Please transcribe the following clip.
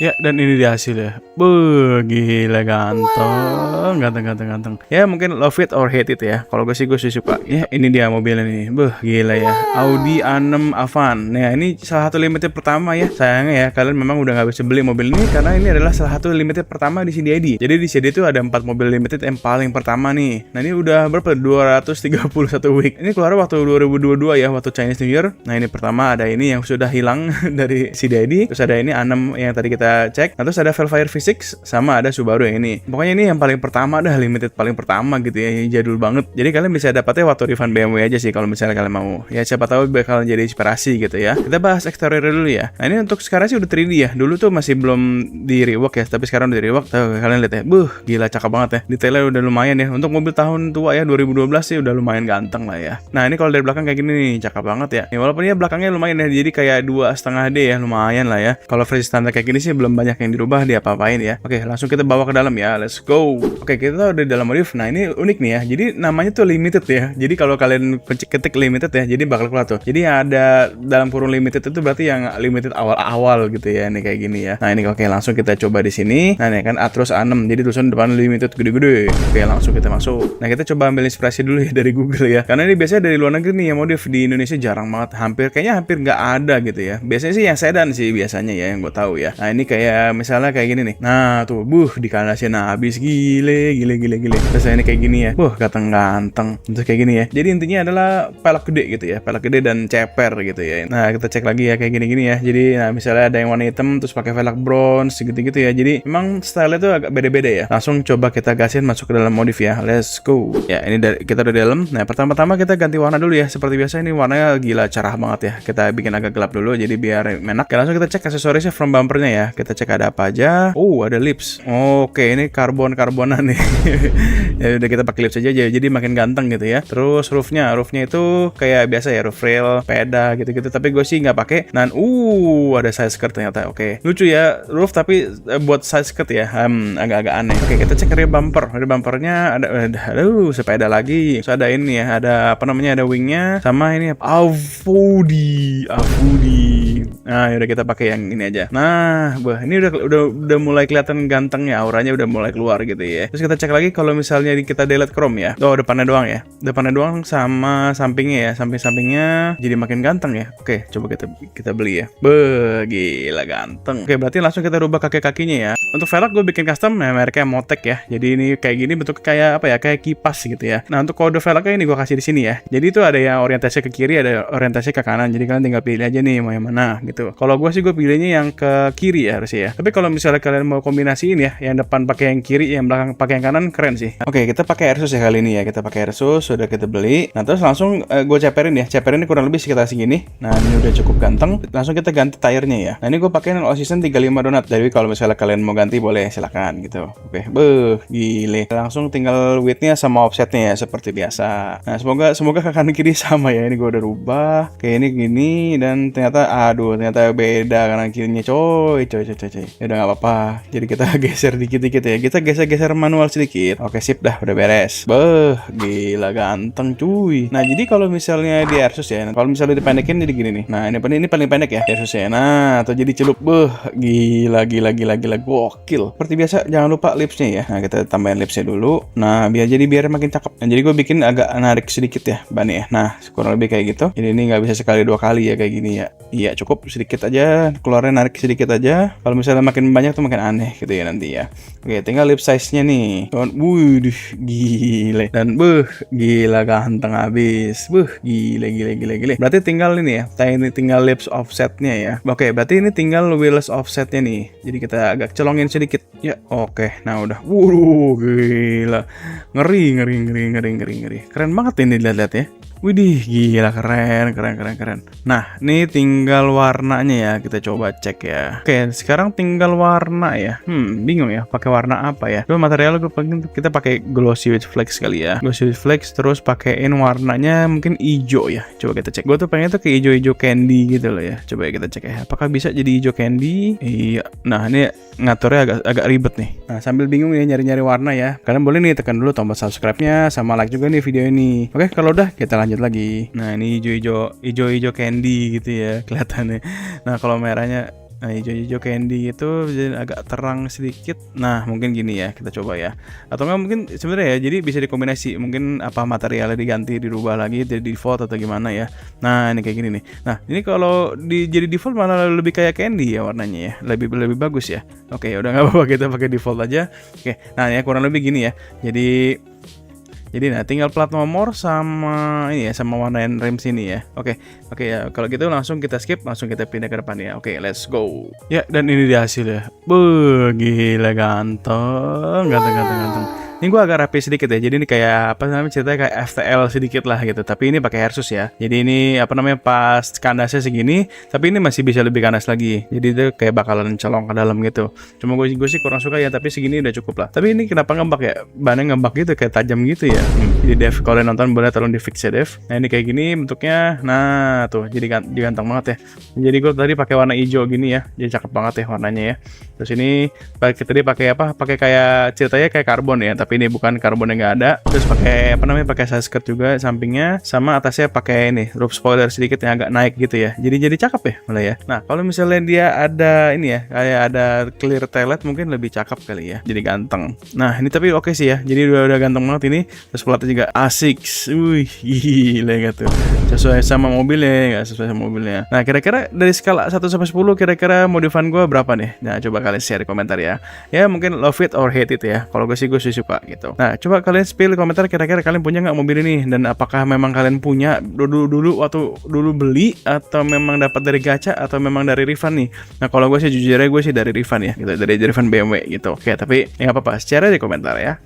Ya, dan ini dia hasilnya. Beuh, gila ganteng, ganteng. Ya mungkin love it or hate it ya. Kalau gue sih suka. Ya, ini dia mobilnya nih. Beuh, gila ya. Audi A6 Avant. Nah, ini salah satu limited pertama ya. Sayangnya ya, kalian memang udah nggak bisa beli mobil ini karena ini adalah salah satu limited pertama di CDID. Jadi di CDID itu ada 4 mobil limited yang paling pertama nih. Nah, ini udah berapa? 231 week. Ini keluar waktu 2022 ya, waktu Chinese New Year. Nah, ini pertama ada ini yang sudah hilang dari CDID. Terus ada ini A6 yang tadi kita cek. Nah, terus ada Velfire V6 sama ada Subaru yang ini. Pokoknya ini yang paling pertama dah, limited paling pertama gitu ya, yang jadul banget. Jadi kalian bisa dapatnya waktu refund BMW aja sih kalau misalnya kalian mau. Ya siapa tahu bakal jadi inspirasi gitu ya. Kita bahas eksterior dulu ya. Nah, ini untuk sekarang sih udah 3D ya. Dulu tuh masih belum di rework ya, tapi sekarang udah di rework. Tuh kalian lihat ya. Gila cakep banget ya. Detailnya udah lumayan ya. Untuk mobil tahun tua ya 2012 sih udah lumayan ganteng lah ya. Nah, ini kalau dari belakang kayak gini nih, cakep banget ya. Nih, walaupun ya belakangnya lumayan ya. Jadi kayak 2,5D ya, lumayan lah ya. Kalau versi standar kayak gini sih belum banyak yang dirubah, dia apa-apain ya. Oke, langsung kita bawa ke dalam ya. Let's go. Oke, kita udah di dalam modif. Nah, ini unik nih ya. Jadi namanya tuh limited ya. Jadi kalau kalian ketik limited ya, jadi bakal keluar tuh. Jadi ada dalam kurung limited itu berarti yang limited awal-awal gitu ya. Nih kayak gini ya. Nah, ini oke, langsung kita coba di sini. Nah, ini kan Atros A6. Jadi tulisan depan limited gede-gede. Oke, langsung kita masuk. Nah, kita coba ambil inspirasi dulu ya dari Google ya. Karena ini biasanya dari luar negeri nih yang modif, di Indonesia jarang banget. Kayaknya hampir nggak ada gitu ya. Biasanya sih yang sedan sih biasanya ya, yang gue tahu ya. Nah, ini kayak misalnya kayak gini nih. Nah, tuh, dikanasin habis, gile. Terus ini kayak gini ya. Ganteng. Terus kayak gini ya. Jadi intinya adalah pelek gede gitu ya. Pelek gede dan ceper gitu ya. Nah, kita cek lagi ya kayak gini-gini ya. Jadi, nah misalnya ada yang warna hitam terus pakai velg bronze gitu-gitu ya. Jadi memang style itu agak beda-beda ya. Langsung coba kita gasin masuk ke dalam modif ya. Let's go. Ya, ini kita udah di dalam. Nah, pertama-tama kita ganti warna dulu ya. Seperti biasa ini warnanya gila cerah banget ya. Kita bikin agak gelap dulu jadi biar enak. Oke, langsung kita cek aksesorisnya, front bumpernya ya. Kita cek ada apa aja. Ada lips. Oke, ini karbonan nih. Ya udah, kita pakai lips aja jadi makin ganteng gitu ya. Terus roofnya itu kayak biasa ya, roof rail, peda gitu-gitu. Tapi gue sih nggak pakai. Dan ada side skirt ternyata. Oke, lucu ya roof tapi buat side skirt ya. Agak-agak aneh. Oke, kita cek rear bumper. Rear bumpernya ada sepeda lagi. Terus ada ini ya, ada apa namanya, ada wingnya sama ini Audi. Nah, yaudah kita pakai yang ini aja. Nah, ini udah mulai kelihatan ganteng ya, auranya udah mulai keluar gitu ya. Terus kita cek lagi kalau misalnya kita delete chrome ya. Depannya doang ya. Depannya doang sama sampingnya ya. Samping-sampingnya jadi makin ganteng ya. Oke, coba kita beli ya. Gila ganteng. Oke, berarti langsung kita rubah kaki-kakinya ya. Untuk velg gue bikin custom ya, mereknya Motek ya. Jadi ini kayak gini bentuk kayak apa ya? Kayak kipas gitu ya. Nah, untuk kode velgnya ini gue kasih di sini ya. Jadi itu ada yang orientasi ke kiri, ada orientasi ke kanan. Jadi kalian tinggal pilih aja nih mau yang mana gitu. Kalau gue sih gue pilihnya yang ke kiri ya harusnya ya. Tapi kalau misalnya kalian mau kombinasiin ya, yang depan pakai yang kiri, yang belakang pakai yang kanan, keren sih. Oke, kita pakai Airsus ya kali ini ya. Kita pakai Airsus, sudah kita beli. Nah, terus langsung gue ceperin ya. Ceperin ini kurang lebih sekitar segini. Nah, ini udah cukup ganteng. Langsung kita ganti tire-nya ya. Nah, ini gue pakai All Season 35 donat. Jadi kalau misalnya kalian mau ganti boleh silakan gitu. Oke, gile. Langsung tinggal width-nya sama offset-nya ya seperti biasa. Nah, semoga ke kanan kiri sama ya. Ini gue udah rubah. Kayak ini gini dan ternyata beda kanan kirinya coy. Ya udah nggak apa-apa. Jadi kita geser dikit-dikit ya. Kita geser manual sedikit. Oke, sip dah, udah beres. Gila ganteng cuy. Nah, jadi kalau misalnya di Airsus ya, kalau misalnya dipendekin jadi gini nih. Nah, ini paling pendek ya Airsus ya. Nah, atau jadi celup. Gila gokil. Seperti biasa jangan lupa lipsnya ya. Nah, kita tambahin lipsnya dulu. Nah, biar makin cakep. Nah, jadi gue bikin agak narik sedikit ya bannya ya. Nah, kurang lebih kayak gitu. Jadi ini nggak bisa sekali 2 kali ya kayak gini ya. Iya, cukup sedikit aja. Keluarnya narik sedikit aja. Kalau misalnya makin banyak tuh makin aneh gitu ya nanti ya. Oke, tinggal lip size-nya nih. Gile. Dan gila ganteng habis. Gile. Berarti tinggal ini ya. Tinggal lips offset-nya ya. Oke, berarti ini tinggal wheels offset-nya nih. Jadi kita agak celongin sedikit. Ya, oke. Nah, udah. Gila. Ngeri. Keren banget ini lihat-lihat ya. Widih, gila keren. Nah, ini tinggal warnanya ya, kita coba cek ya. Oke, sekarang tinggal warna ya. Bingung ya, pakai warna apa ya? Material kita pakai glossy with flex kali ya. Glossy with flex, terus pakein warnanya mungkin hijau ya. Coba kita cek. Gue tuh pengen tuh kayak hijau candy gitu loh ya. Coba ya kita cek ya. Apakah bisa jadi hijau candy? Iya. Nah, ini ngaturnya agak ribet nih. Nah, sambil bingung ya nyari-nyari warna ya. Kalian boleh nih tekan dulu tombol subscribe-nya sama like juga nih video ini. Oke, kalau udah kita lanjut lagi. Nah, ini hijau candy gitu ya kelihatannya. Nah, kalau merahnya Nah, hijau-hijau candy itu jadi agak terang sedikit. Nah, mungkin gini ya, kita coba ya. Atau enggak mungkin sebenarnya ya, jadi bisa dikombinasi. Mungkin apa materialnya diganti, dirubah lagi jadi default atau gimana ya. Nah, ini kayak gini nih. Nah, ini kalau jadi default malah lebih kayak candy ya warnanya ya. Lebih lebih bagus ya. Oke, udah nggak apa-apa, kita pakai default aja. Oke. Nah, ya kurang lebih gini ya. Jadi nah tinggal plat nomor sama ini ya, sama warnain rem sini ya. Oke ya, kalau gitu langsung kita skip, langsung kita pindah ke depan ya. Oke, let's go. Ya, dan ini dia hasilnya. Gila ganteng. Ini gua agak rapi sedikit ya. Jadi ini kayak apa namanya, ceritanya kayak FTL sedikit lah gitu. Tapi ini pakai Asus ya. Jadi ini apa namanya, pas kandasnya segini, tapi ini masih bisa lebih kandas lagi. Jadi itu kayak bakalan colong ke dalam gitu. Cuma gue sih kurang suka ya, tapi segini udah cukup lah. Tapi ini kenapa ngembak ya? Bannya ngembak gitu, kayak tajam gitu ya. Jadi Dev, kalau nonton boleh tolong di fix ya Dev. Nah, ini kayak gini bentuknya. Nah tuh, jadi ganteng banget ya. Jadi gue tadi pakai warna hijau gini ya. Jadi cakep banget ya warnanya ya. Terus ini kita tadi pakai apa? Pakai kayak ceritanya kayak karbon ya. Tapi ini bukan karbon yang nggak ada. Terus pakai apa namanya, pakai side skirt juga sampingnya, sama atasnya pakai ini roof spoiler sedikit yang agak naik gitu ya. Jadi cakep ya malah ya. Nah, kalau misalnya dia ada ini ya, kayak ada clear taillight mungkin lebih cakep kali ya. Jadi ganteng. Nah, ini tapi oke sih ya. Jadi udah ganteng banget ini. Terus platnya juga ASICS. Wih, gila gitu. Sesuai sama mobilnya, nggak sesuai sama mobilnya. Nah, kira-kira dari skala 1 sampai 10 kira-kira modifan gue berapa nih? Nah, coba kalian share di komentar ya. Ya mungkin love it or hate it ya. Kalau gue sih suka gitu. Nah, coba kalian spill di komentar kira-kira kalian punya nggak mobil ini, dan apakah memang kalian punya dulu waktu dulu beli, atau memang dapat dari gacha, atau memang dari refund nih. Nah, kalau gue sih jujur aja gue sih dari refund ya gitu, dari refund BMW gitu. Oke, tapi ya nggak apa-apa, share aja di komentar ya.